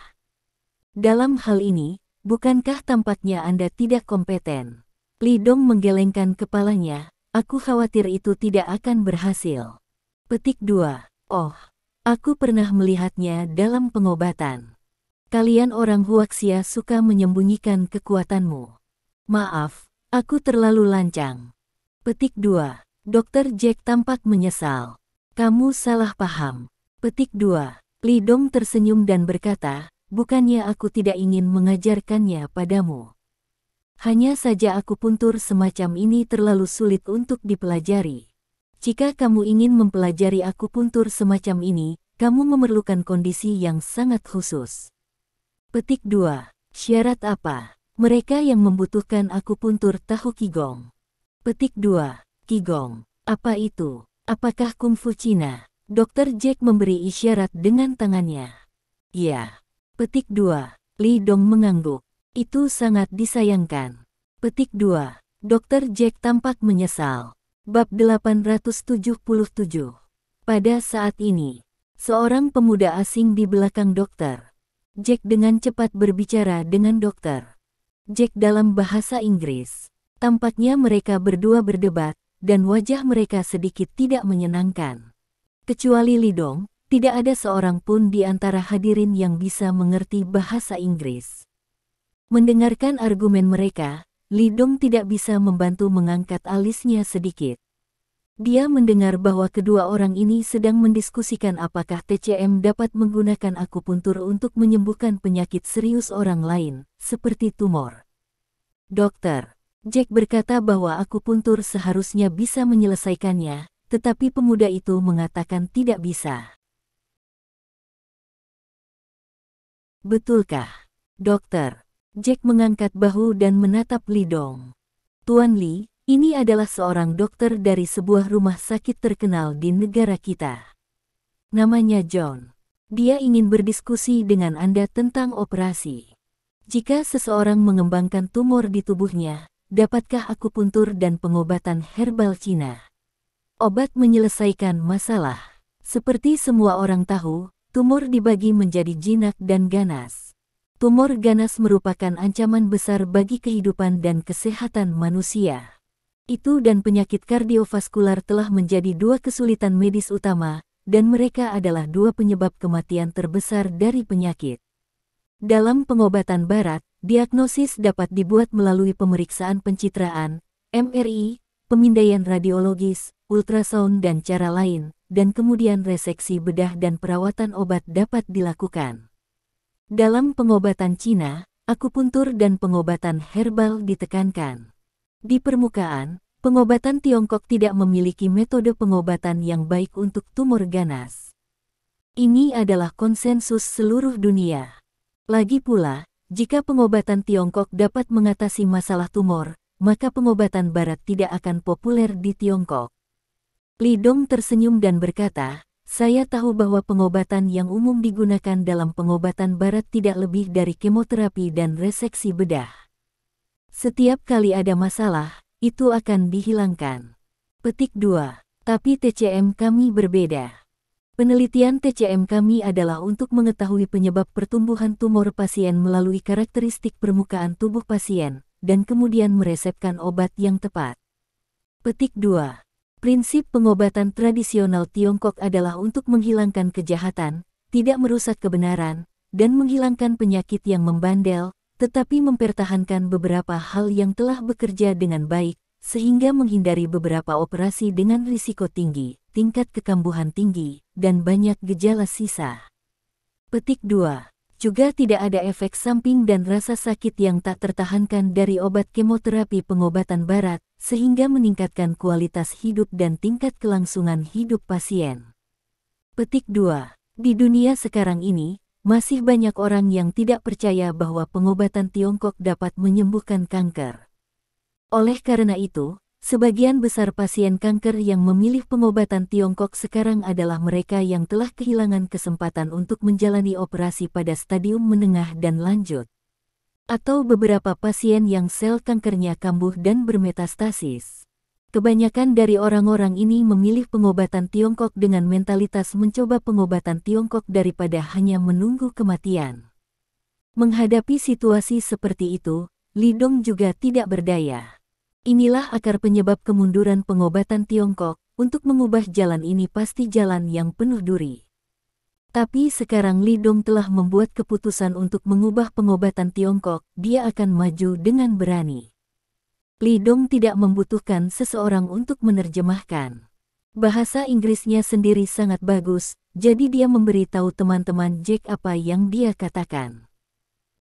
Dalam hal ini, bukankah tampaknya Anda tidak kompeten? Li Dong menggelengkan kepalanya, aku khawatir itu tidak akan berhasil. Petik 2. Oh, aku pernah melihatnya dalam pengobatan. Kalian orang Huaxia suka menyembunyikan kekuatanmu. Maaf, aku terlalu lancang. Petik 2. Dr. Jack tampak menyesal. Kamu salah paham. Petik 2. Li Dong tersenyum dan berkata, bukannya aku tidak ingin mengajarkannya padamu. Hanya saja akupuntur semacam ini terlalu sulit untuk dipelajari. Jika kamu ingin mempelajari akupuntur semacam ini, kamu memerlukan kondisi yang sangat khusus. Petik 2. Syarat apa? Mereka yang membutuhkan akupuntur tahu Qigong. Petik 2. Qigong. Apa itu? Apakah kungfu Cina? Dr. Jack memberi isyarat dengan tangannya. Ya. Petik 2. Li Dong mengangguk. Itu sangat disayangkan. Petik 2. Dr. Jack tampak menyesal. Bab 877. Pada saat ini, seorang pemuda asing di belakang dokter. Jack dengan cepat berbicara dengan dokter. Jack dalam bahasa Inggris. Tampaknya mereka berdua berdebat, dan wajah mereka sedikit tidak menyenangkan. Kecuali Li Dong, tidak ada seorang pun di antara hadirin yang bisa mengerti bahasa Inggris. Mendengarkan argumen mereka, Li Dong tidak bisa membantu mengangkat alisnya sedikit. Dia mendengar bahwa kedua orang ini sedang mendiskusikan apakah TCM dapat menggunakan akupuntur untuk menyembuhkan penyakit serius orang lain, seperti tumor. Dokter, Jack berkata bahwa akupuntur seharusnya bisa menyelesaikannya, tetapi pemuda itu mengatakan tidak bisa. Betulkah? Dokter. Jack mengangkat bahu dan menatap Li Dong. Tuan Li, ini adalah seorang dokter dari sebuah rumah sakit terkenal di negara kita. Namanya John. Dia ingin berdiskusi dengan Anda tentang operasi. Jika seseorang mengembangkan tumor di tubuhnya, dapatkah akupuntur dan pengobatan herbal Cina? Obat menyelesaikan masalah. Seperti semua orang tahu, tumor dibagi menjadi jinak dan ganas. Tumor ganas merupakan ancaman besar bagi kehidupan dan kesehatan manusia. Itu dan penyakit kardiovaskular telah menjadi dua kesulitan medis utama, dan mereka adalah dua penyebab kematian terbesar dari penyakit. Dalam pengobatan barat, diagnosis dapat dibuat melalui pemeriksaan pencitraan, MRI, pemindaian radiologis, ultrasound dan cara lain, dan kemudian reseksi bedah dan perawatan obat dapat dilakukan. Dalam pengobatan Cina, akupuntur dan pengobatan herbal ditekankan. Di permukaan, pengobatan Tiongkok tidak memiliki metode pengobatan yang baik untuk tumor ganas. Ini adalah konsensus seluruh dunia. Lagi pula, jika pengobatan Tiongkok dapat mengatasi masalah tumor, maka pengobatan barat tidak akan populer di Tiongkok. Li Dong tersenyum dan berkata, saya tahu bahwa pengobatan yang umum digunakan dalam pengobatan barat tidak lebih dari kemoterapi dan reseksi bedah. Setiap kali ada masalah, itu akan dihilangkan. Petik 2. Tapi TCM kami berbeda. Penelitian TCM kami adalah untuk mengetahui penyebab pertumbuhan tumor pasien melalui karakteristik permukaan tubuh pasien, dan kemudian meresepkan obat yang tepat. Petik 2. Prinsip pengobatan tradisional Tiongkok adalah untuk menghilangkan kejahatan, tidak merusak kebenaran, dan menghilangkan penyakit yang membandel, tetapi mempertahankan beberapa hal yang telah bekerja dengan baik, sehingga menghindari beberapa operasi dengan risiko tinggi, tingkat kekambuhan tinggi, dan banyak gejala sisa. Petik 2. Juga tidak ada efek samping dan rasa sakit yang tak tertahankan dari obat kemoterapi pengobatan barat, sehingga meningkatkan kualitas hidup dan tingkat kelangsungan hidup pasien. Petik 2. Di dunia sekarang ini, masih banyak orang yang tidak percaya bahwa pengobatan Tiongkok dapat menyembuhkan kanker. Oleh karena itu, sebagian besar pasien kanker yang memilih pengobatan Tiongkok sekarang adalah mereka yang telah kehilangan kesempatan untuk menjalani operasi pada stadium menengah dan lanjut. Atau beberapa pasien yang sel kankernya kambuh dan bermetastasis. Kebanyakan dari orang-orang ini memilih pengobatan Tiongkok dengan mentalitas mencoba pengobatan Tiongkok daripada hanya menunggu kematian. Menghadapi situasi seperti itu, Li Dong juga tidak berdaya. Inilah akar penyebab kemunduran pengobatan Tiongkok. Untuk mengubah jalan ini pasti jalan yang penuh duri. Tapi sekarang Li Dong telah membuat keputusan untuk mengubah pengobatan Tiongkok, dia akan maju dengan berani. Li Dong tidak membutuhkan seseorang untuk menerjemahkan. Bahasa Inggrisnya sendiri sangat bagus, jadi dia memberitahu teman-teman Jack apa yang dia katakan.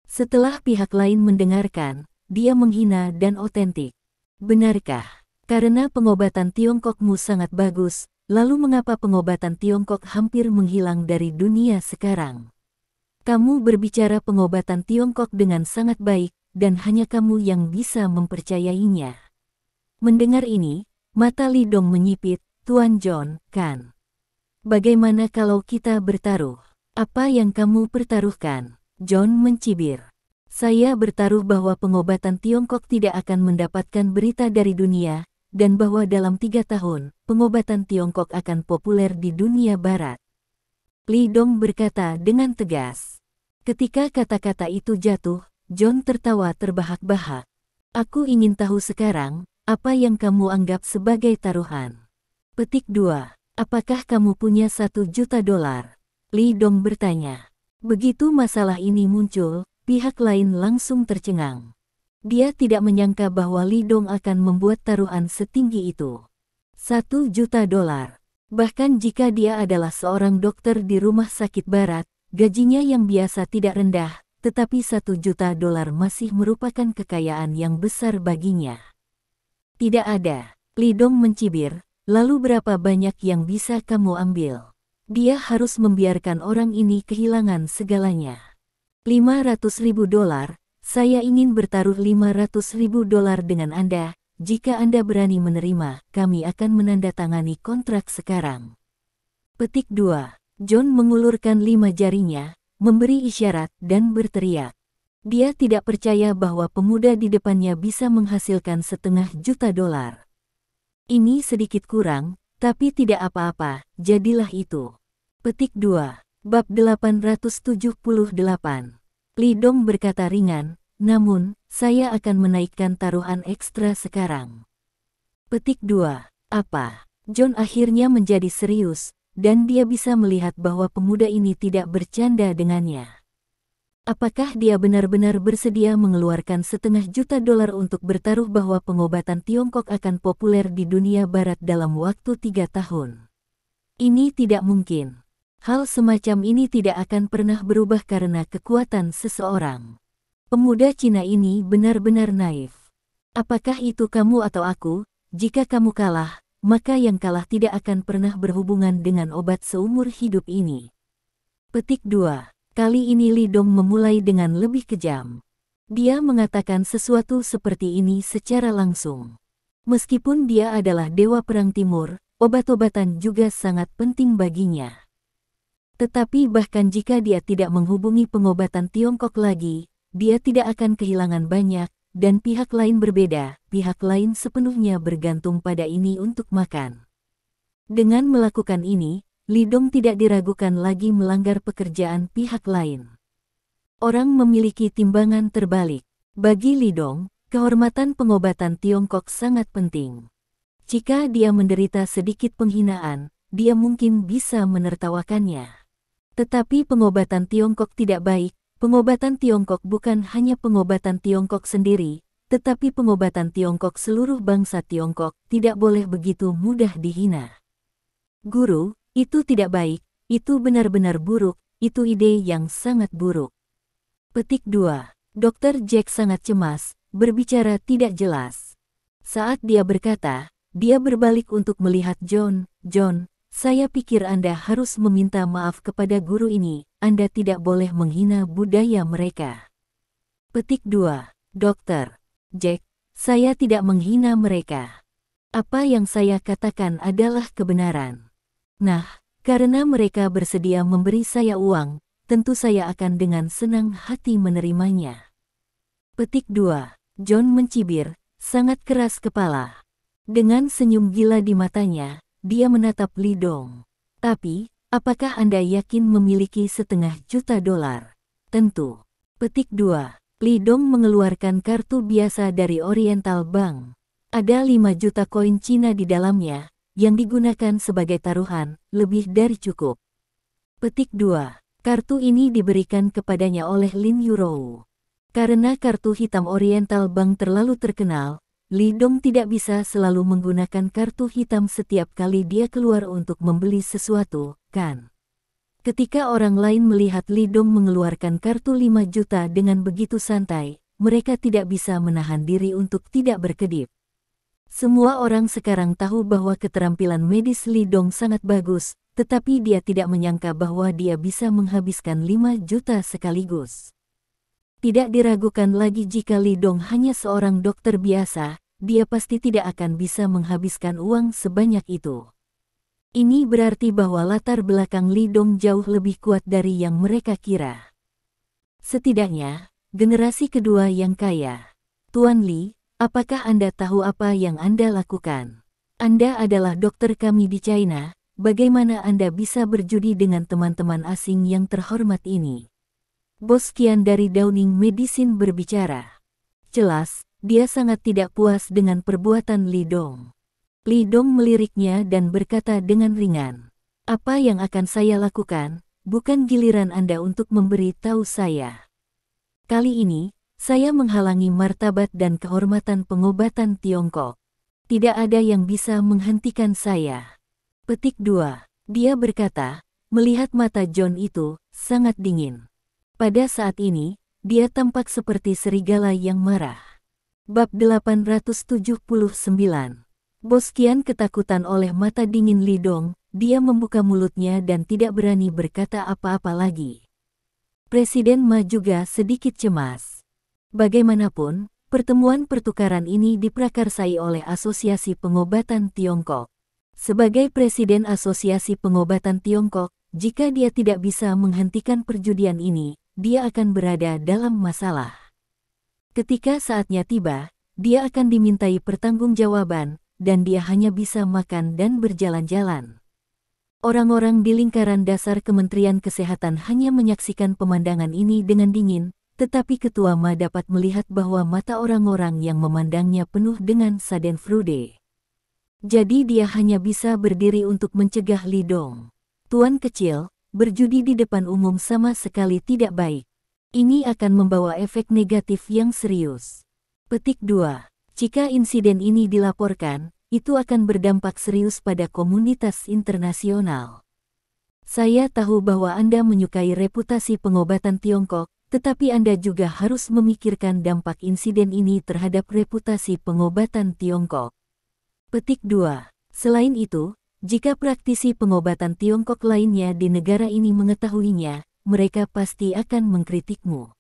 Setelah pihak lain mendengarkan, dia menghina dan otentik. Benarkah? Karena pengobatan Tiongkokmu sangat bagus, lalu mengapa pengobatan Tiongkok hampir menghilang dari dunia sekarang? Kamu berbicara pengobatan Tiongkok dengan sangat baik, dan hanya kamu yang bisa mempercayainya. Mendengar ini, mata Li Dong menyipit. Tuan John, kan? Bagaimana kalau kita bertaruh? Apa yang kamu pertaruhkan? John mencibir. Saya bertaruh bahwa pengobatan Tiongkok tidak akan mendapatkan berita dari dunia, dan bahwa dalam 3 tahun, pengobatan Tiongkok akan populer di dunia barat. Li Dong berkata dengan tegas. Ketika kata-kata itu jatuh, John tertawa terbahak-bahak. Aku ingin tahu sekarang, apa yang kamu anggap sebagai taruhan. Petik 2. Apakah kamu punya $1 juta? Li Dong bertanya. Begitu masalah ini muncul, pihak lain langsung tercengang. Dia tidak menyangka bahwa Li Dong akan membuat taruhan setinggi itu. $1 juta. Bahkan jika dia adalah seorang dokter di rumah sakit barat, gajinya yang biasa tidak rendah, tetapi $1 juta masih merupakan kekayaan yang besar baginya. Tidak ada. Li Dong mencibir, lalu berapa banyak yang bisa kamu ambil? Dia harus membiarkan orang ini kehilangan segalanya. $500.000, saya ingin bertaruh $500.000 dengan Anda. Jika Anda berani menerima, kami akan menandatangani kontrak sekarang. Petik 2. John mengulurkan 5 jarinya, memberi isyarat dan berteriak. Dia tidak percaya bahwa pemuda di depannya bisa menghasilkan $500.000. Ini sedikit kurang, tapi tidak apa-apa, jadilah itu. Petik 2. Bab 878. Li Dong berkata ringan, namun, saya akan menaikkan taruhan ekstra sekarang. Petik 2. Apa? John akhirnya menjadi serius, dan dia bisa melihat bahwa pemuda ini tidak bercanda dengannya. Apakah dia benar-benar bersedia mengeluarkan $500.000 untuk bertaruh bahwa pengobatan Tiongkok akan populer di dunia barat dalam waktu 3 tahun? Ini tidak mungkin. Hal semacam ini tidak akan pernah berubah karena kekuatan seseorang. Pemuda Cina ini benar-benar naif. Apakah itu kamu atau aku? Jika kamu kalah, maka yang kalah tidak akan pernah berhubungan dengan obat seumur hidup ini. Petik 2. Kali ini Li Dong memulai dengan lebih kejam. Dia mengatakan sesuatu seperti ini secara langsung. Meskipun dia adalah dewa perang timur, obat-obatan juga sangat penting baginya. Tetapi bahkan jika dia tidak menghubungi pengobatan Tiongkok lagi, dia tidak akan kehilangan banyak, dan pihak lain berbeda, pihak lain sepenuhnya bergantung pada ini untuk makan. Dengan melakukan ini, Li Dong tidak diragukan lagi melanggar pekerjaan pihak lain. Orang memiliki timbangan terbalik. Bagi Li Dong, kehormatan pengobatan Tiongkok sangat penting. Jika dia menderita sedikit penghinaan, dia mungkin bisa menertawakannya. Tetapi pengobatan Tiongkok tidak baik. Pengobatan Tiongkok bukan hanya pengobatan Tiongkok sendiri, tetapi pengobatan Tiongkok seluruh bangsa Tiongkok tidak boleh begitu mudah dihina. Guru, itu tidak baik, itu benar-benar buruk, itu ide yang sangat buruk. Petik 2. Dr. Jack sangat cemas, berbicara tidak jelas. Saat dia berkata, dia berbalik untuk melihat John. John, Saya pikir Anda harus meminta maaf kepada guru ini, Anda tidak boleh menghina budaya mereka. Petik 2. Dokter. Jack, saya tidak menghina mereka. Apa yang saya katakan adalah kebenaran. Nah, karena mereka bersedia memberi saya uang, tentu saya akan dengan senang hati menerimanya. Petik 2. John mencibir, sangat keras kepala. Dengan senyum gila di matanya, dia menatap Li Dong. Tapi, apakah Anda yakin memiliki $500.000? Tentu. Petik 2. Li Dong mengeluarkan kartu biasa dari Oriental Bank. Ada 5 juta koin Cina di dalamnya, yang digunakan sebagai taruhan, lebih dari cukup. Petik 2. Kartu ini diberikan kepadanya oleh Lin Yurou. Karena kartu hitam Oriental Bank terlalu terkenal, Li Dong tidak bisa selalu menggunakan kartu hitam setiap kali dia keluar untuk membeli sesuatu, kan? Ketika orang lain melihat Li Dong mengeluarkan kartu 5 juta dengan begitu santai, mereka tidak bisa menahan diri untuk tidak berkedip. Semua orang sekarang tahu bahwa keterampilan medis Li Dong sangat bagus, tetapi dia tidak menyangka bahwa dia bisa menghabiskan 5 juta sekaligus. Tidak diragukan lagi jika Li Dong hanya seorang dokter biasa, dia pasti tidak akan bisa menghabiskan uang sebanyak itu. Ini berarti bahwa latar belakang Li Dong jauh lebih kuat dari yang mereka kira. Setidaknya, generasi kedua yang kaya. Tuan Li, apakah Anda tahu apa yang Anda lakukan? Anda adalah dokter kami di China, bagaimana Anda bisa berjudi dengan teman-teman asing yang terhormat ini? Bos Qian dari Downing Medicine berbicara. Jelas, dia sangat tidak puas dengan perbuatan Li Dong. Li Dong meliriknya dan berkata dengan ringan, "Apa yang akan saya lakukan, bukan giliran Anda untuk memberi tahu saya. Kali ini, saya menghalangi martabat dan kehormatan pengobatan Tiongkok. Tidak ada yang bisa menghentikan saya." Petik 2. Dia berkata, melihat mata John itu, sangat dingin. Pada saat ini, dia tampak seperti serigala yang marah. Bab 879. Bos Qian ketakutan oleh mata dingin Li Dong, dia membuka mulutnya dan tidak berani berkata apa-apa lagi. Presiden Ma juga sedikit cemas. Bagaimanapun, pertemuan pertukaran ini diprakarsai oleh Asosiasi Pengobatan Tiongkok. Sebagai Presiden Asosiasi Pengobatan Tiongkok, jika dia tidak bisa menghentikan perjudian ini, dia akan berada dalam masalah. Ketika saatnya tiba, dia akan dimintai pertanggungjawaban, dan dia hanya bisa makan dan berjalan-jalan. Orang-orang di lingkaran dasar Kementerian Kesehatan hanya menyaksikan pemandangan ini dengan dingin, tetapi Ketua Ma dapat melihat bahwa mata orang-orang yang memandangnya penuh dengan schadenfreude. Jadi dia hanya bisa berdiri untuk mencegah Li Dong. Tuan kecil, berjudi di depan umum sama sekali tidak baik. Ini akan membawa efek negatif yang serius. Petik 2. Jika insiden ini dilaporkan, itu akan berdampak serius pada komunitas internasional. Saya tahu bahwa Anda menyukai reputasi pengobatan Tiongkok, tetapi Anda juga harus memikirkan dampak insiden ini terhadap reputasi pengobatan Tiongkok. Petik 2. Selain itu, jika praktisi pengobatan Tiongkok lainnya di negara ini mengetahuinya, mereka pasti akan mengkritikmu.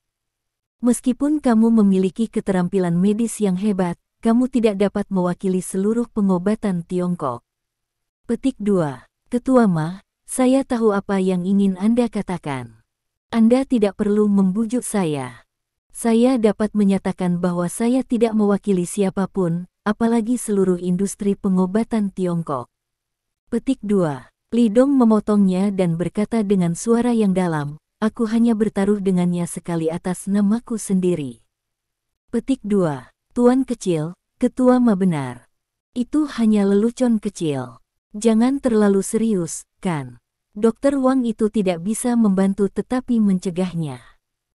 Meskipun kamu memiliki keterampilan medis yang hebat, kamu tidak dapat mewakili seluruh pengobatan Tiongkok. Petik 2. Ketua Ma, saya tahu apa yang ingin Anda katakan. Anda tidak perlu membujuk saya. Saya dapat menyatakan bahwa saya tidak mewakili siapapun, apalagi seluruh industri pengobatan Tiongkok. Petik 2. Li Dong memotongnya dan berkata dengan suara yang dalam, "Aku hanya bertaruh dengannya sekali atas namaku sendiri." Petik 2. Tuan kecil, Ketua Ma benar. Itu hanya lelucon kecil. Jangan terlalu serius, kan? Dokter Wang itu tidak bisa membantu tetapi mencegahnya.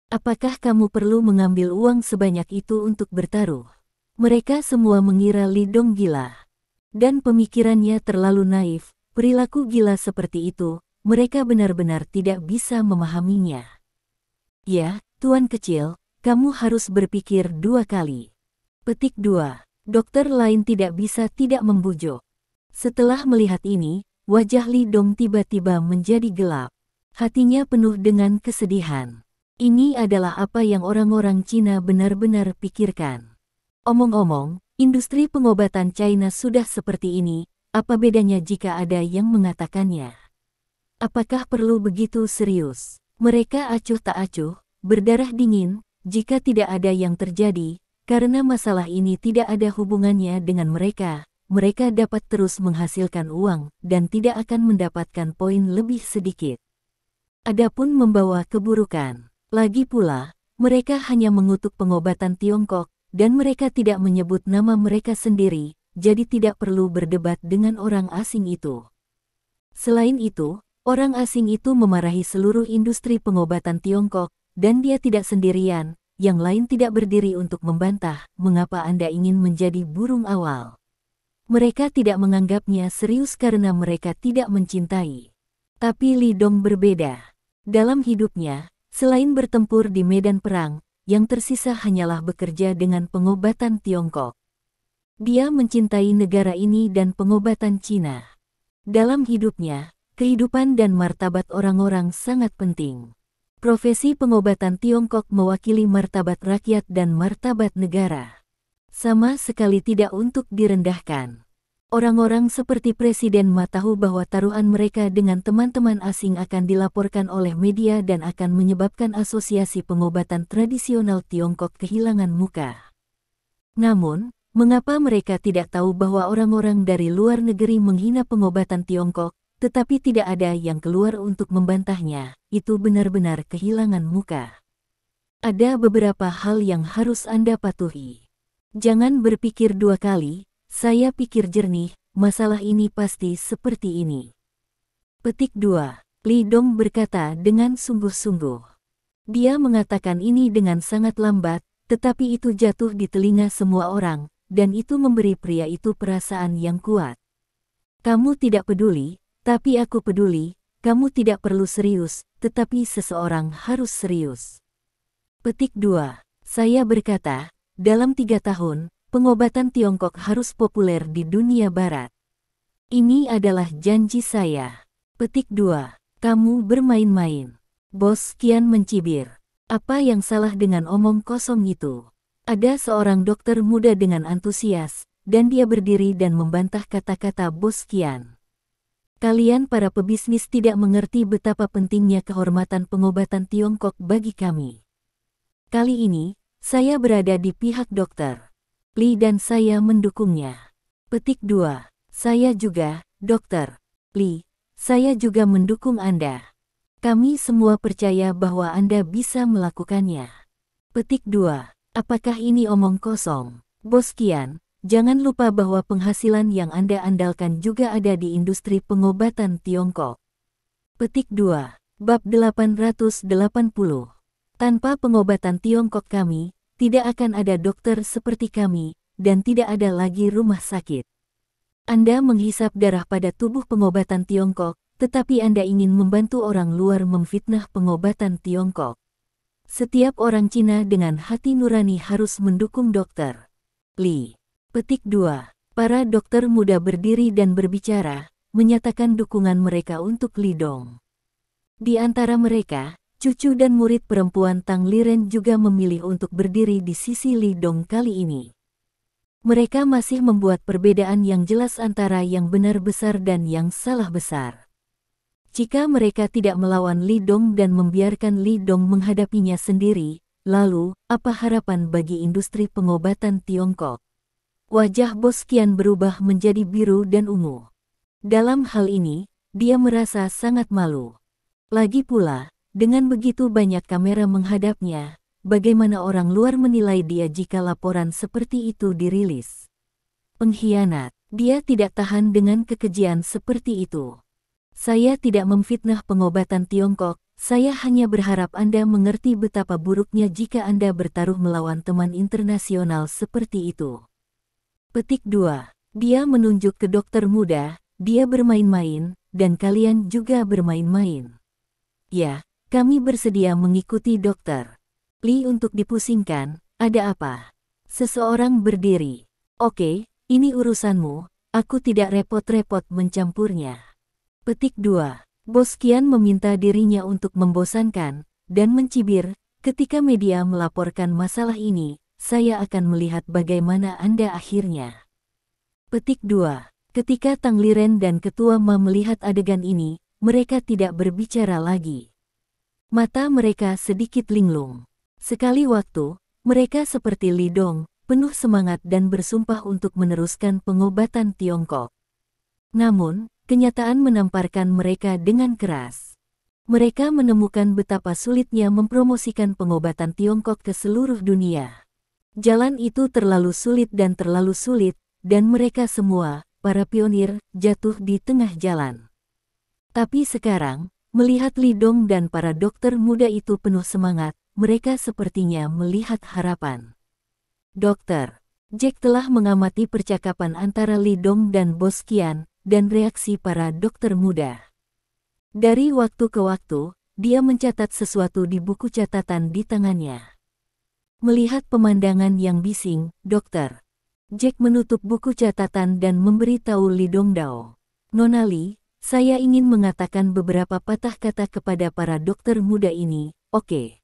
Apakah kamu perlu mengambil uang sebanyak itu untuk bertaruh? Mereka semua mengira Li Dong gila. Dan pemikirannya terlalu naif, perilaku gila seperti itu, mereka benar-benar tidak bisa memahaminya. Ya, Tuan kecil, kamu harus berpikir 2 kali. Petik 2. Dokter lain tidak bisa tidak membujuk. Setelah melihat ini, wajah Li Dong tiba-tiba menjadi gelap. Hatinya penuh dengan kesedihan. Ini adalah apa yang orang-orang Cina benar-benar pikirkan. Omong-omong, industri pengobatan China sudah seperti ini, apa bedanya jika ada yang mengatakannya? Apakah perlu begitu serius? Mereka acuh tak acuh, berdarah dingin, jika tidak ada yang terjadi, karena masalah ini tidak ada hubungannya dengan mereka dapat terus menghasilkan uang dan tidak akan mendapatkan poin lebih sedikit. Adapun membawa keburukan, lagi pula, mereka hanya mengutuk pengobatan Tiongkok, dan mereka tidak menyebut nama mereka sendiri, jadi tidak perlu berdebat dengan orang asing itu. Selain itu, orang asing itu memarahi seluruh industri pengobatan Tiongkok, dan dia tidak sendirian, yang lain tidak berdiri untuk membantah, mengapa Anda ingin menjadi burung awal. Mereka tidak menganggapnya serius karena mereka tidak mencintai. Tapi Li Dong berbeda. Dalam hidupnya, selain bertempur di medan perang, yang tersisa hanyalah bekerja dengan pengobatan Tiongkok. Dia mencintai negara ini dan pengobatan Cina. Dalam hidupnya, kehidupan dan martabat orang-orang sangat penting. Profesi pengobatan Tiongkok mewakili martabat rakyat dan martabat negara. Sama sekali tidak untuk direndahkan. Orang-orang seperti Presiden Ma tahu bahwa taruhan mereka dengan teman-teman asing akan dilaporkan oleh media dan akan menyebabkan asosiasi pengobatan tradisional Tiongkok kehilangan muka. Namun, mengapa mereka tidak tahu bahwa orang-orang dari luar negeri menghina pengobatan Tiongkok, tetapi tidak ada yang keluar untuk membantahnya? Itu benar-benar kehilangan muka. Ada beberapa hal yang harus Anda patuhi. Jangan berpikir dua kali. Saya pikir jernih, masalah ini pasti seperti ini. Petik 2. Li Dong berkata dengan sungguh-sungguh. Dia mengatakan ini dengan sangat lambat, tetapi itu jatuh di telinga semua orang, dan itu memberi pria itu perasaan yang kuat. Kamu tidak peduli, tapi aku peduli. Kamu tidak perlu serius, tetapi seseorang harus serius. Petik 2. Saya berkata, dalam 3 tahun, pengobatan Tiongkok harus populer di dunia barat. Ini adalah janji saya. Petik 2. Kamu bermain-main. Bos Qian mencibir. Apa yang salah dengan omong kosong itu? Ada seorang dokter muda dengan antusias, dan dia berdiri dan membantah kata-kata Bos Qian. Kalian para pebisnis tidak mengerti betapa pentingnya kehormatan pengobatan Tiongkok bagi kami. Kali ini, saya berada di pihak dokter. Li dan saya mendukungnya. Petik 2. Saya juga, Dokter Li, saya juga mendukung Anda. Kami semua percaya bahwa Anda bisa melakukannya. Petik 2. Apakah ini omong kosong? Bos Qian, jangan lupa bahwa penghasilan yang Anda andalkan juga ada di industri pengobatan Tiongkok. Petik 2. Bab 880. Tanpa pengobatan Tiongkok kami, tidak akan ada dokter seperti kami, dan tidak ada lagi rumah sakit. Anda menghisap darah pada tubuh pengobatan Tiongkok, tetapi Anda ingin membantu orang luar memfitnah pengobatan Tiongkok. Setiap orang Cina dengan hati nurani harus mendukung Dokter Li. Petik 2. Para dokter muda berdiri dan berbicara, menyatakan dukungan mereka untuk Li Dong. Di antara mereka, cucu dan murid perempuan Tang Liren juga memilih untuk berdiri di sisi Li Dong kali ini. Mereka masih membuat perbedaan yang jelas antara yang benar besar dan yang salah besar. Jika mereka tidak melawan Li Dong dan membiarkan Li Dong menghadapinya sendiri, lalu, apa harapan bagi industri pengobatan Tiongkok? Wajah Bos Qian berubah menjadi biru dan ungu. Dalam hal ini, dia merasa sangat malu. Lagi pula, dengan begitu banyak kamera menghadapnya, bagaimana orang luar menilai dia jika laporan seperti itu dirilis? Pengkhianat, dia tidak tahan dengan kekejian seperti itu. Saya tidak memfitnah pengobatan Tiongkok, saya hanya berharap Anda mengerti betapa buruknya jika Anda bertaruh melawan teman internasional seperti itu. Petik 2. Dia menunjuk ke dokter muda, dia bermain-main, dan kalian juga bermain-main. Ya. Kami bersedia mengikuti Dokter Li untuk dipusingkan. Ada apa? Seseorang berdiri. Oke, ini urusanmu, aku tidak repot-repot mencampurnya. Petik 2. Bos Qian meminta dirinya untuk membosankan dan mencibir. Ketika media melaporkan masalah ini, saya akan melihat bagaimana Anda akhirnya. Petik 2. Ketika Tang Liren dan Ketua Ma melihat adegan ini, mereka tidak berbicara lagi. Mata mereka sedikit linglung. Sekali waktu, mereka seperti Li Dong, penuh semangat dan bersumpah untuk meneruskan pengobatan Tiongkok. Namun, kenyataan menamparkan mereka dengan keras. Mereka menemukan betapa sulitnya mempromosikan pengobatan Tiongkok ke seluruh dunia. Jalan itu terlalu sulit, dan mereka semua, para pionir, jatuh di tengah jalan. Tapi sekarang, melihat Li Dong dan para dokter muda itu penuh semangat, mereka sepertinya melihat harapan. Dokter Jack telah mengamati percakapan antara Li Dong dan Bos Qian, dan reaksi para dokter muda. Dari waktu ke waktu, dia mencatat sesuatu di buku catatan di tangannya. Melihat pemandangan yang bising, Dokter Jack menutup buku catatan dan memberitahu Li Dongdao. Nona Li, saya ingin mengatakan beberapa patah kata kepada para dokter muda ini, oke?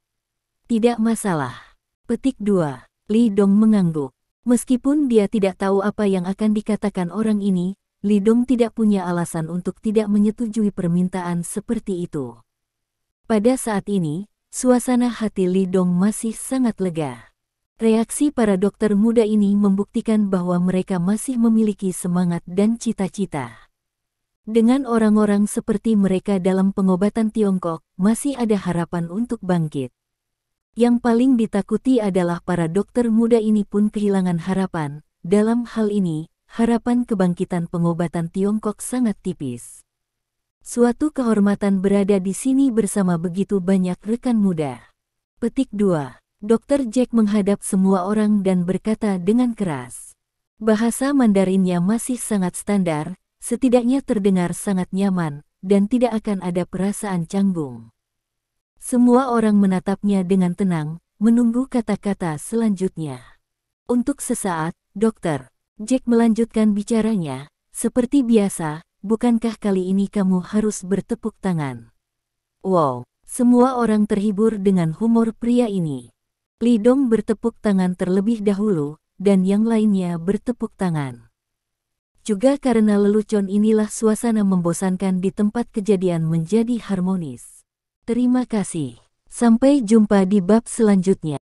Tidak masalah. Petik 2. Li Dong mengangguk. Meskipun dia tidak tahu apa yang akan dikatakan orang ini, Li Dong tidak punya alasan untuk tidak menyetujui permintaan seperti itu. Pada saat ini, suasana hati Li Dong masih sangat lega. Reaksi para dokter muda ini membuktikan bahwa mereka masih memiliki semangat dan cita-cita. Dengan orang-orang seperti mereka dalam pengobatan Tiongkok, masih ada harapan untuk bangkit. Yang paling ditakuti adalah para dokter muda ini pun kehilangan harapan. Dalam hal ini, harapan kebangkitan pengobatan Tiongkok sangat tipis. Suatu kehormatan berada di sini bersama begitu banyak rekan muda. Petik 2. Dr. Jack menghadap semua orang dan berkata dengan keras. Bahasa Mandarinnya masih sangat standar, setidaknya terdengar sangat nyaman, dan tidak akan ada perasaan canggung. Semua orang menatapnya dengan tenang, menunggu kata-kata selanjutnya. Untuk sesaat, Dr. Jack melanjutkan bicaranya, seperti biasa, bukankah kali ini kamu harus bertepuk tangan? Wow, semua orang terhibur dengan humor pria ini. Li Dong bertepuk tangan terlebih dahulu, dan yang lainnya bertepuk tangan. Juga karena lelucon inilah suasana membosankan di tempat kejadian menjadi harmonis. Terima kasih. Sampai jumpa di bab selanjutnya.